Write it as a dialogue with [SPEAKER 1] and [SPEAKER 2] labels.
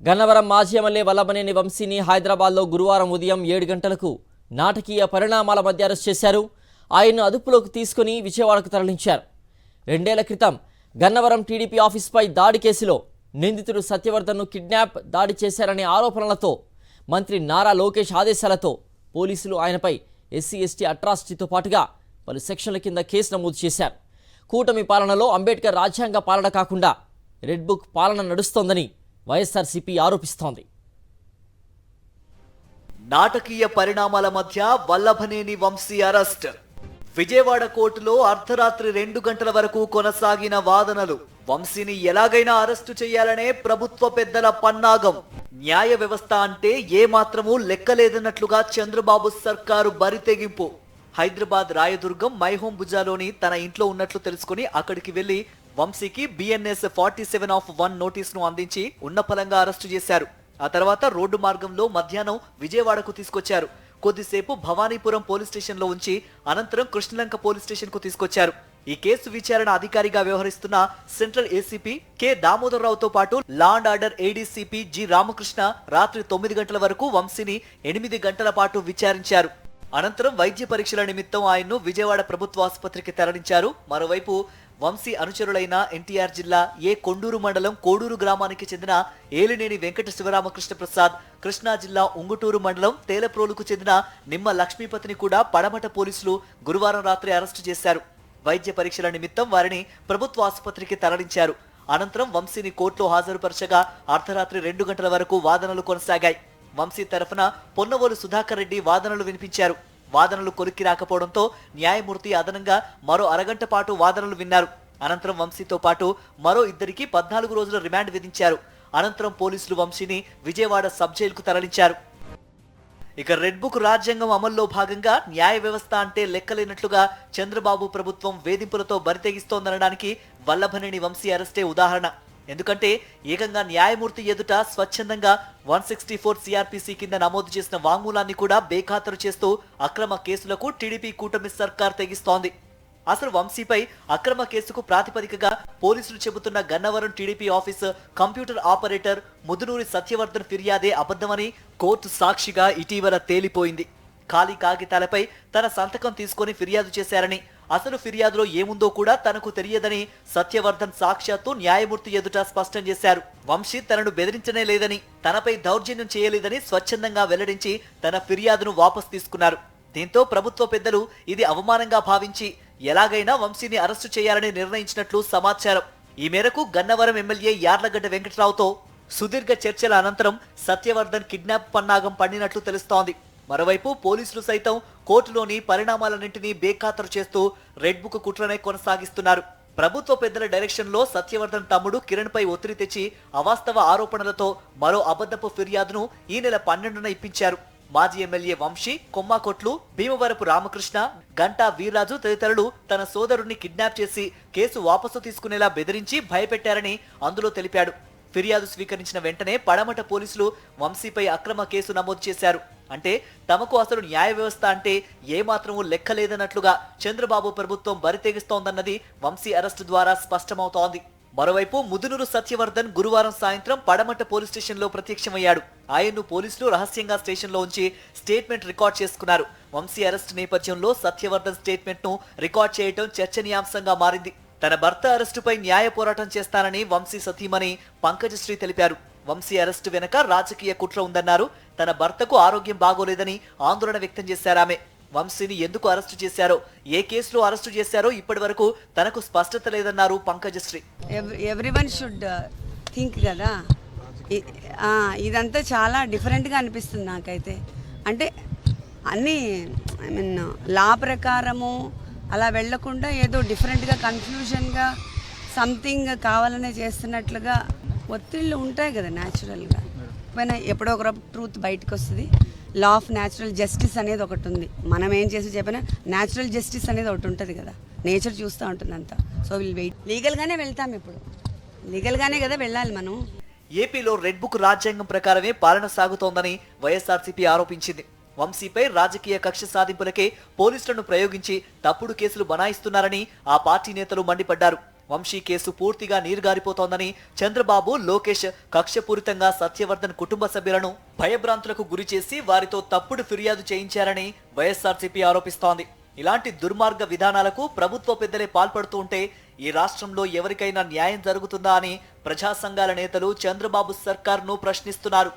[SPEAKER 1] గన్నవరం మాజీ ఎమ్మెల్యే వల్లభనేని వంశీని హైదరాబాద్లో గురువారం ఉదయం 7 గంటలకు నాటకీయ పరిణామాల మధ్య అరెస్ట్ చేశారు. ఆయన్ను అదుపులోకి తీసుకుని విజయవాడకు తరలించారు. 2 ఏళ్ల క్రితం గన్నవరం టీడీపీ ఆఫీస్పై దాడి కేసులో నిందితుడు సత్యవర్ధన్ను కిడ్నాప్ దాడి చేశారనే ఆరోపణలతో మంత్రి నారా లోకేష్ ఆదేశాలతో పోలీసులు ఆయనపై ఎస్సీ ఎస్టీ అట్రాసిటీతో పాటుగా పలు సెక్షన్ల కింద కేసు నమోదు చేశారు. కూటమి పాలనలో అంబేద్కర్ రాజ్యాంగ పాలన కాకుండా రెడ్ బుక్ పాలన నడుస్తోందని వైఎస్ఆర్సీపీ ఆరోపిస్తోంది.
[SPEAKER 2] నాటకీయ పరిణామాల మధ్య వల్లభనేని వంశీ అరెస్ట్. విజయవాడ కోర్టులో అర్ధరాత్రి 2 గంటల వరకు కొనసాగిన వాదనలు. వంశీని ఎలాగైనా అరెస్టు చేయాలనే ప్రభుత్వ పెద్దల పన్నాగం. న్యాయ వ్యవస్థ అంటే ఏమాత్రమూ లెక్కలేదన్నట్లుగా చంద్రబాబు సర్కారు బరితెగింపు. హైదరాబాద్ రాయదుర్గం మైహోం బుజాలోని తన ఇంట్లో ఉన్నట్లు తెలుసుకుని అక్కడికి వెళ్లి వంశీకి BNS 47/1 నోటీసును అందించి ఉన్నపలంగా అరెస్టు చేశారు. ఆ తర్వాత రోడ్డు మార్గంలో మధ్యాహ్నం విజయవాడకు తీసుకొచ్చారు. కొద్దిసేపు భవానీపురం పోలీస్ స్టేషన్ లో ఉంచి అనంతరం కృష్ణలంక పోలీస్ స్టేషన్ కు తీసుకొచ్చారు. ఈ కేసు విచారణ అధికారిగా వ్యవహరిస్తున్న సెంట్రల్ ఏసీపీ కె దామోదరరావుతో పాటు law and order ADCP G Ramakrishna రాత్రి 9 గంటల వరకు వంశీని 8 గంటల పాటు విచారించారు. అనంతరం వైద్య పరీక్షల నిమిత్తం ఆయన్ను విజయవాడ ప్రభుత్వ ఆసుపత్రికి తరలించారు. మరోవైపు వంశీ అనుచరులైన NTR జిల్లా కొండూరు మండలం కోడూరు గ్రామానికి చెందిన ఏలినేని వెంకట శివరామకృష్ణ ప్రసాద్, కృష్ణా జిల్లా ఉంగుటూరు మండలం తేలప్రోలుకు చెందిన నిమ్మ లక్ష్మీపతిని కూడా పడమట పోలీసులు గురువారం రాత్రి అరెస్టు చేశారు. వైద్య పరీక్షల నిమిత్తం వారిని ప్రభుత్వ ఆసుపత్రికి తరలించారు. అనంతరం వంశీని కోర్టులో హాజరుపరచగా అర్ధరాత్రి 2 గంటల వరకు వాదనలు కొనసాగాయి. వంశీ తరఫున పొన్నవోలు సుధాకర్ రెడ్డి వాదనలు వినిపించారు. వాదనలు కొలిక్కి రాకపోవడంతో న్యాయమూర్తి అదనంగా మరో అరగంట పాటు వాదనలు విన్నారు. అనంతరం వంశీతో పాటు మరో 2కి 14 రోజుల రిమాండ్ విధించారు. అనంతరం పోలీసులు వంశీని విజయవాడ సబ్ జైలుకు తరలించారు. ఇక రెడ్ బుక్ రాజ్యాంగం అమల్లో భాగంగా న్యాయ వ్యవస్థ అంటే లెక్కలేనట్లుగా చంద్రబాబు ప్రభుత్వం వేధింపులతో బరితెగిస్తోందనడానికి వల్లభనేని వంశీ అరెస్టే ఉదాహరణ. ఎందుకంటే ఏకంగా న్యాయమూర్తి ఎదుట స్వచ్ఛందంగా 164 CRPC కింద నమోదు చేసిన వాంగ్మూలాన్ని కూడా బేఖాతరు చేస్తూ అక్రమ కేసులకు టీడీపీ కూటమి సర్కార్ తెగిస్తోంది. అసలు వంశీపై అక్రమ కేసుకు ప్రాతిపదికగా పోలీసులు చెబుతున్న Gannavaram TDP office computer operator Mudunuri Satyavardhan ఫిర్యాదే అబద్ధమని కోర్టు సాక్షిగా ఇటీవల తేలిపోయింది. ఖాళీ కాగితాలపై తన సంతకం తీసుకొని ఫిర్యాదు చేశారని, అసలు ఫిర్యాదులో ఏముందో కూడా తనకు తెలియదని సత్యవర్ధన్ సాక్షాత్తు న్యాయమూర్తి ఎదుట స్పష్టం చేశారు. వంశీ తనను బెదిరించనే లేదని, తనపై దౌర్జన్యం చేయలేదని స్వచ్ఛందంగా వెల్లడించి తన ఫిర్యాదును వాపసు తీసుకున్నారు. దీంతో ప్రభుత్వ పెద్దలు ఇది అవమానంగా భావించి ఎలాగైనా వంశీని అరెస్టు చేయాలని నిర్ణయించినట్లు సమాచారం. ఈ మేరకు గన్నవరం ఎమ్మెల్యే యార్లగడ్డ వెంకటరావుతో సుదీర్ఘ చర్చల అనంతరం సత్యవర్ధన్ కిడ్నాప్ పన్నాగం పండినట్లు తెలుస్తోంది. మరోవైపు పోలీసులు సైతం కోర్టులోని పరిణామాలన్నింటినీ బేఖాతరు చేస్తూ రెడ్ బుక్ కుట్రనే కొనసాగిస్తున్నారు. ప్రభుత్వ పెద్దల డైరెక్షన్ లో సత్యవర్ధన్ తమ్ముడు కిరణ్ పై ఒత్తిడి తెచ్చి అవాస్తవ ఆరోపణలతో మరో అబద్ధపు ఫిర్యాదును ఈ నెల 12న ఇప్పించారు. మాజీ ఎమ్మెల్యే వంశీ, కొమ్మాకొట్లు, భీమవరపు రామకృష్ణ, గంటా వీర్రాజు తదితరులు తన సోదరుడిని కిడ్నాప్ చేసి కేసు వాపసు తీసుకునేలా బెదిరించి భయపెట్టారని అందులో తెలిపాడు. ఫిర్యాదు స్వీకరించిన వెంటనే పడమట పోలీసులు వంశీపై అక్రమ కేసు నమోదు చేశారు. అంటే తమకు అసలు న్యాయ వ్యవస్థ అంటే ఏమాత్రమూ లెక్కలేదన్నట్లుగా చంద్రబాబు ప్రభుత్వం బరితెగిస్తోందన్నది వంశీ అరెస్టు ద్వారా స్పష్టమవుతోంది. మరోవైపు ముదునూరు సత్యవర్ధన్ గురువారం సాయంత్రం పడమట పోలీస్ స్టేషన్ లో ప్రత్యక్షమయ్యాడు. ఆయన్ను పోలీసులు రహస్యంగా స్టేషన్ లో ఉంచి స్టేట్మెంట్ రికార్డ్ చేసుకున్నారు. వంశీ అరెస్టు నేపథ్యంలో సత్యవర్ధన్ స్టేట్మెంట్ ను రికార్డ్ చేయడం చర్చనీయాంశంగా మారింది. తన భర్త అరెస్టుపై న్యాయ పోరాటం చేస్తానని వంశీ సతీమణి పంకజశ్రీ తెలిపారు. వంశీ అరెస్టు వెనక రాజకీయ కుట్ర ఉందన్నారు. తన భర్తకు ఆరోగ్యం బాగోలేదని ఆందోళన వ్యక్తం చేశారామె. వంశీని ఎందుకు అరెస్టు చేశారో, ఏ కేసులో అరెస్టు చేశారో ఇప్పటి వరకు తనకు స్పష్టత లేదన్నారు పంకజశ్రీ.
[SPEAKER 3] ఎవ్రీవన్ షుడ్ థింక్ కదా, ఇదంతా చాలా డిఫరెంట్గా అనిపిస్తుంది నాకైతే. అంటే అన్నీ లా ప్రకారము అలా వెళ్లకుండా ఏదో డిఫరెంట్గా కన్ఫ్యూజన్గా సంథింగ్ కావాలనే చేస్తున్నట్లుగా ఒత్తిళ్ళు ఉంటాయి కదా న్యాచురల్గా. ఎప్పుడో ఒక ట్రూత్ బయటకు వస్తుంది. లా ఆఫ్ న్యాచురల్ జస్టిస్ అనేది ఒకటి ఉంది. మనం ఏం చేసి చెప్పినా న్యాచురల్ జస్టిస్ అనేది ఒకటి ఉంటుంది కదా, నేచర్ చూస్తూ ఉంటుంది అంతా. So will wait. లీగల్గానే వెళ్తాం, ఇప్పుడు లీగల్గానే కదా వెళ్ళాలి మనం.
[SPEAKER 2] ఏపీలో రెడ్ బుక్ రాజ్యాంగం ప్రకారమే పాలన సాగుతోందని వైఎస్ఆర్సీపీ ఆరోపించింది. వంశీపై రాజకీయ కక్ష సాధింపులకే పోలీసులను ప్రయోగించి తప్పుడు కేసులు బనాయిస్తున్నారని ఆ పార్టీ నేతలు మండిపడ్డారు. వంశీ కేసు పూర్తిగా నీరుగారిపోతోందని చంద్రబాబు, లోకేష్ కక్షపూరితంగా సత్యవర్ధన్ కుటుంబ సభ్యులను భయభ్రాంతులకు గురి చేసి వారితో తప్పుడు ఫిర్యాదు చేయించారని వైఎస్ఆర్సీపీ ఆరోపిస్తోంది. ఇలాంటి దుర్మార్గ విధానాలకు ప్రభుత్వ పెద్దలే పాల్పడుతూ ఉంటే ఈ రాష్ట్రంలో ఎవరికైనా న్యాయం జరుగుతుందా అని ప్రజా సంఘాల నేతలు చంద్రబాబు సర్కార్ను ప్రశ్నిస్తున్నారు.